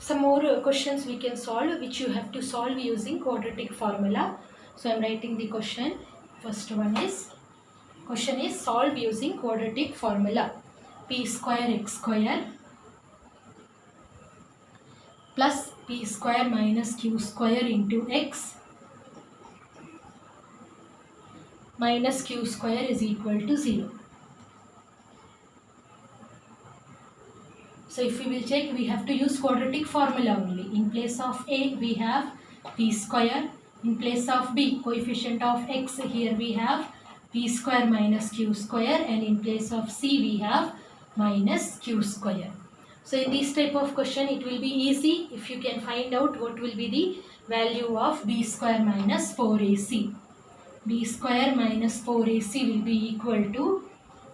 some more questions we can solve, which you have to solve using quadratic formula. So I am writing the question. First one is, question is solve using quadratic formula. P square x square plus p square minus q square into x minus q square is equal to 0. So if we will check, we have to use quadratic formula only. In place of a we have p square. In place of b, coefficient of x, here we have p square minus q square, and in place of c we have minus q square. So in this type of question it will be easy if you can find out what will be the value of b square minus 4ac. b square minus 4ac will be equal to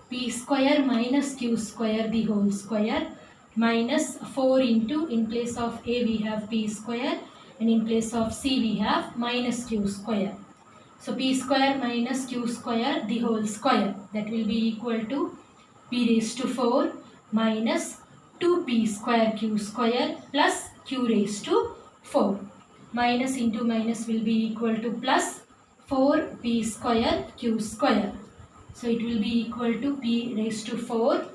p square minus q square the whole square minus 4 into, in place of a we have p square and in place of c we have minus q square. So p square minus q square the whole square, that will be equal to p raised to 4 minus 2p square q square plus q raised to 4. Minus into minus will be equal to plus 4p square q square. So it will be equal to p raised to 4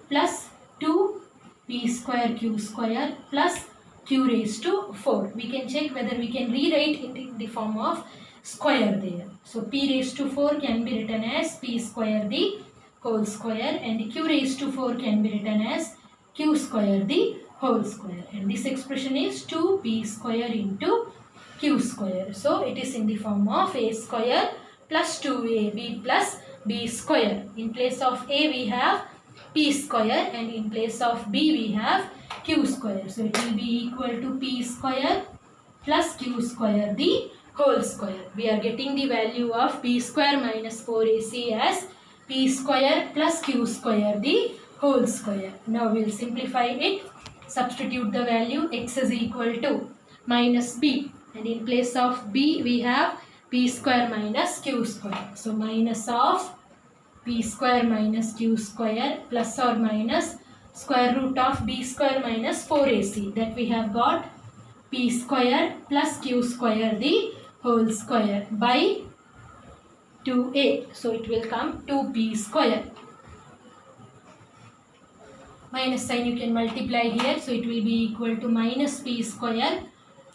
plus 2p square q square plus q raised to 4. We can check whether we can rewrite it in the form of square there. So p raised to 4 can be written as p square the whole square, and q raised to 4 can be written as q square the whole square, and this expression is 2p square into q square. So it is in the form of a square plus 2ab plus b square. In place of a we have p square and in place of b we have q square. So it will be equal to p square plus q square the whole square. We are getting the value of p square minus 4ac as p square plus q square the whole square. Now we will simplify it. Substitute the value. X is equal to minus b, and in place of b we have p square minus q square. So minus of p square minus q square plus or minus square root of b square minus 4ac, that we have got p square plus q square the whole square by 2a. So it will come 2p square. Minus sign you can multiply here. So it will be equal to minus p square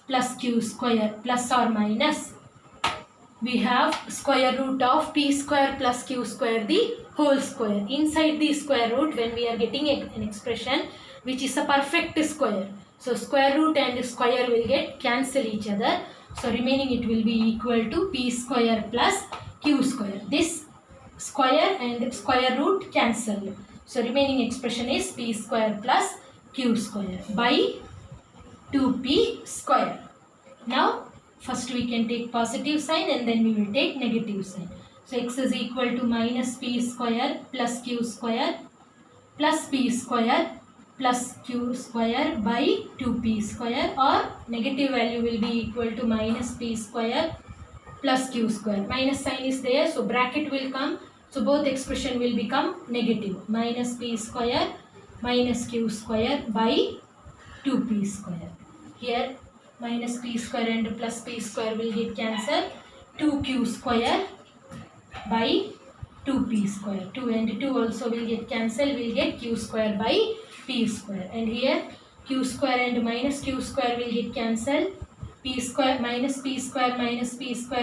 plus q square plus or minus. We have square root of p square plus q square the whole square. Inside the square root, when we are getting an expression which is a perfect square, so square root and square will get cancel each other. So remaining it will be equal to p square plus q square. This square and square root cancel. So remaining expression is p square plus q square by 2p square. Now first we can take positive sign and then we will take negative sign. So x is equal to minus p square plus q square plus p square plus q square by 2p square, or negative value will be equal to minus p square plus q square. Minus sign is there, so bracket will come. So both expression will become negative. Minus p square minus q square by 2p square. Here minus p square and plus p square will get cancelled. 2q square by 2p square. 2 and 2 also will get cancelled. We will get q square by p square. And here q square and minus q square will get cancelled. P square minus p square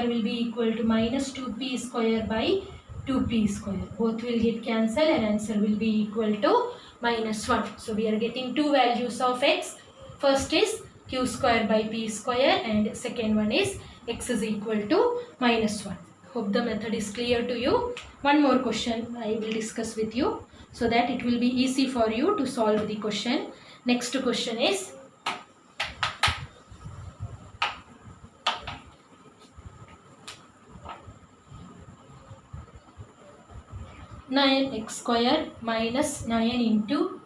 will be equal to minus 2p square by 2p square. Both will get cancelled and answer will be equal to minus 1. So we are getting two values of x. First is q square by p square and second one is x is equal to minus 1. Hope the method is clear to you. One more question I will discuss with you so that it will be easy for you to solve the question. Next question is, nine x square minus 9 into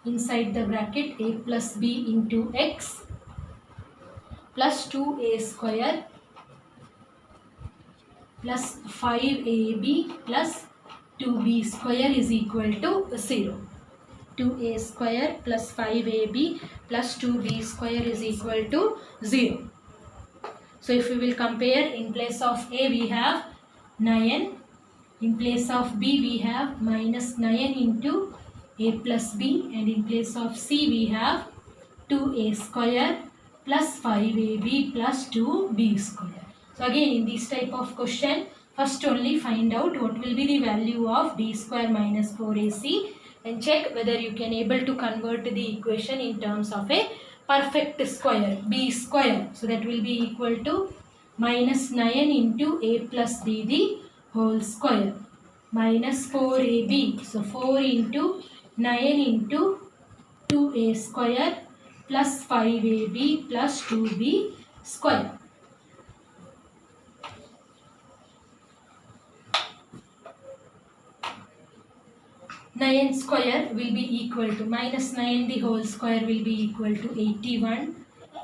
inside the bracket a plus b into x plus 2a square plus 5ab plus 2b square is equal to 0. 2a square plus 5ab plus 2b square is equal to 0. So if we will compare, in place of a we have 9, in place of b we have minus 9 into a plus b, and in place of c we have 2a square plus 5ab plus 2b square. So again, in this type of question, first only find out what will be the value of b square minus 4ac and check whether you can able to convert the equation in terms of a perfect square, b square. So that will be equal to minus 9 into a plus b the whole square minus 4ab. So 4 into 9 into 2a square plus 5ab plus 2b square. Nine square will be equal to minus 9 the whole square will be equal to 81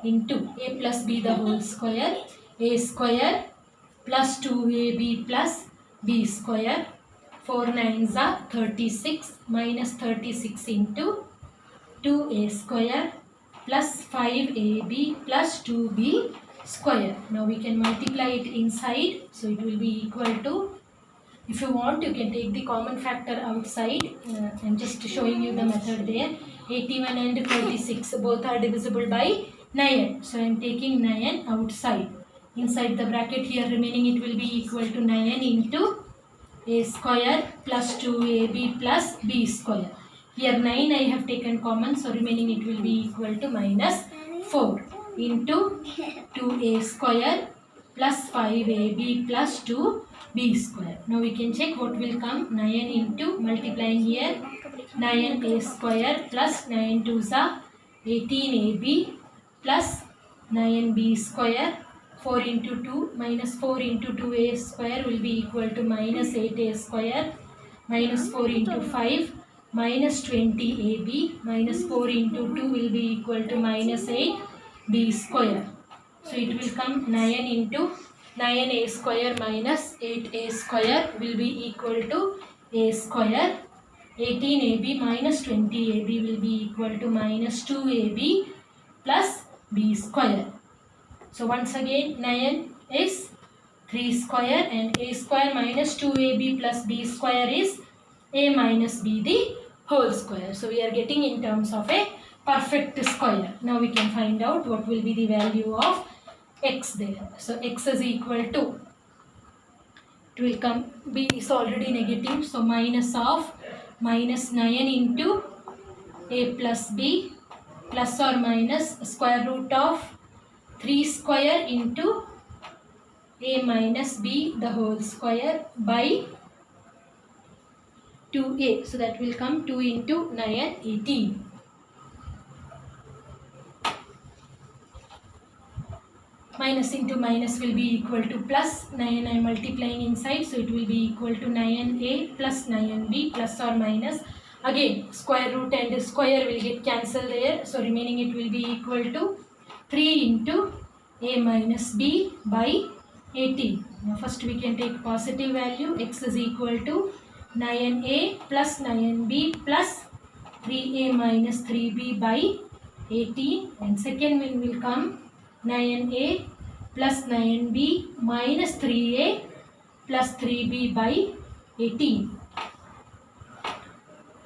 into a plus b the whole square, a square plus 2ab plus b square. 4 9s are 36 minus 36 into 2a square plus 5ab plus 2b square. Now we can multiply it inside, so it will be equal to, if you want you can take the common factor outside. I'm just showing you the method there. 81 and 36 both are divisible by 9, so I'm taking 9 outside. Inside the bracket here remaining it will be equal to 9 into a square plus 2ab plus b square. Here 9 I have taken common, so remaining it will be equal to minus 4 into 2a square plus 5ab plus 2b square. Now we can check what will come. 9 into, multiplying here, 9a square plus 9 2s are 18ab plus 9b square. 4 into 2 minus 4 into 2a square will be equal to minus 8a square minus 4 into 5 minus 20ab minus 4 into 2 will be equal to minus 8b square. So it will come 9 into 9a square minus 8a square will be equal to a square. 18ab minus 20ab will be equal to minus 2ab plus b square. So once again 9 is 3 square and a square minus 2ab plus b square is a minus b the whole square. So we are getting in terms of a perfect square. Now we can find out what will be the value of x there. So x is equal to, it will come, b is already negative, so minus of minus 9 into a plus b plus or minus square root of 3 square into a minus b the whole square by 2a. So that will come 2 into 9 18. Minus into minus will be equal to plus. 9 I am multiplying inside, so it will be equal to 9a plus 9b plus or minus. Again square root and square will get cancelled there, so remaining it will be equal to 3 into a minus b by 18. Now first we can take positive value. X is equal to 9a plus 9b plus 3a minus 3b by 18, and second one will come 9a plus 9b minus 3a plus 3b by 18.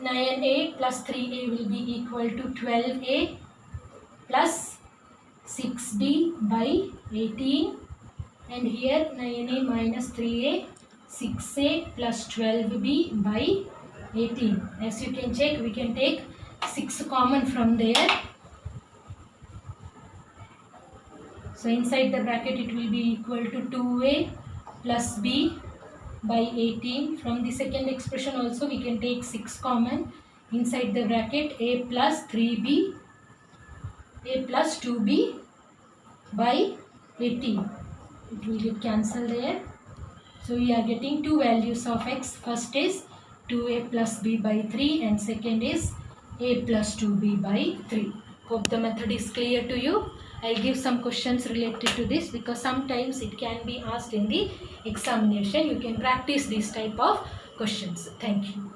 9a plus 3a will be equal to 12a plus 6b by 18, and here 9a minus 3a, 6a plus 12b by 18. As you can check, we can take 6 common from there. So inside the bracket it will be equal to 2a plus b by 18. From the second expression also we can take 6 common. Inside the bracket a plus 3b, a plus 2b by 18. It will get cancelled there. So we are getting two values of x. First is 2a plus b by 3 and second is a plus 2b by 3. Hope the method is clear to you. I'll give some questions related to this because sometimes it can be asked in the examination. You can practice this type of questions. Thank you.